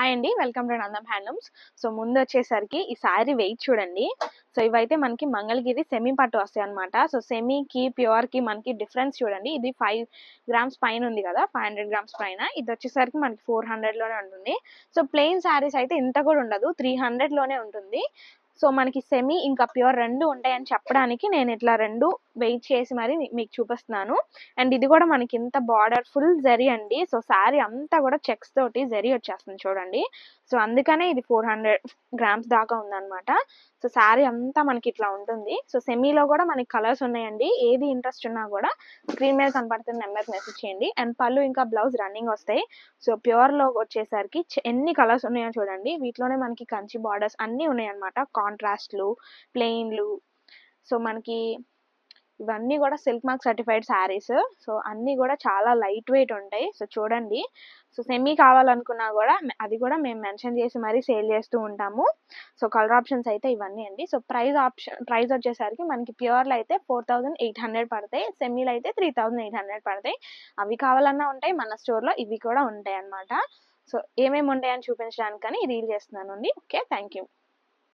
Hi అండి. Welcome to Nandam handlooms. So ముందొచ్చేసరికి ఈ శారీ వెయిట్ చూడండి. సో ఇవైతే మనకి మంగళగిరి సెమీ పట్టు వస్తాయన్నమాట. సో సెమీకి, ప్యూర్‌కి మనకి డిఫరెన్స్ చూడండి. ఇది 5 గ్రామ్స్ పైన ఉంది కదా! 500 గ్రామ్స్ పైన. ఇదొచ్చేసరికి మనకి 400 లోనే ఉంటుంది. సో ప్లెయిన్ శారీస్ అయితే ఇంత కూడా ఉండదు. 300 లోనే ఉంటుంది. సో మనకి సెమీ ఇంకా ప్యూర్ 2 ఉంటాయని చెప్పడానికి నేను ఇట్లా 2 వెయిట్ చేసి మరి మీకు చూపిస్తున్నాను. అండ్ ఇది కూడా మనకి ఇంత బార్డర్ ఫుల్ జరీ అండి. సో శారీ అంతా కూడా చెక్స్ తోటి జరీ వచ్చేస్తుంది చూడండి. సో అందుకనే ఇది 400 గ్రామ్స్ దాకా ఉందన్నమాట. సో శారీ అంతా మనకి ఇట్లా ఉంటుంది. సో సెమీలో కూడా మనకి కలర్స్ ఉన్నాయండి. ఏది ఇంట్రెస్ట్ ఉన్నా కూడా స్క్రీన్ మీద కనపడుతున్న నెంబర్కి మెసేజ్ చేయండి. అండ్ పళ్ళు ఇంకా బ్లౌజ్ రన్నింగ్ వస్తాయి. సో ప్యూర్లో వచ్చేసరికి ఎన్ని కలర్స్ ఉన్నాయో చూడండి. వీటిలోనే మనకి కంచి బార్డర్స్ అన్నీ ఉన్నాయన్నమాట. కాంట్రాస్ట్లు, ప్లెయిన్లు. సో మనకి ఇవన్నీ కూడా silk mark certified saris. So అన్నీ కూడా చాలా లైట్ వెయిట్ ఉంటాయి. సో చూడండి. సో సెమీ కావాలనుకున్నా కూడా అది కూడా మేము మెన్షన్ చేసి మరీ సేల్ చేస్తూ ఉంటాము. సో కలర్ ఆప్షన్స్ అయితే ఇవన్నీ అండి. సో ప్రైస్ వచ్చేసరికి మనకి ప్యూర్లో అయితే 4800 పడతాయి. సెమీలో అయితే 3800 పడతాయి. అవి కావాలన్నా ఉంటాయి. మన స్టోర్లో ఇవి కూడా ఉంటాయి అన్నమాట. సో ఏమేమి ఉంటాయని చూపించడానికని రీల్ చేస్తున్నాను అండి. Okay, thank you.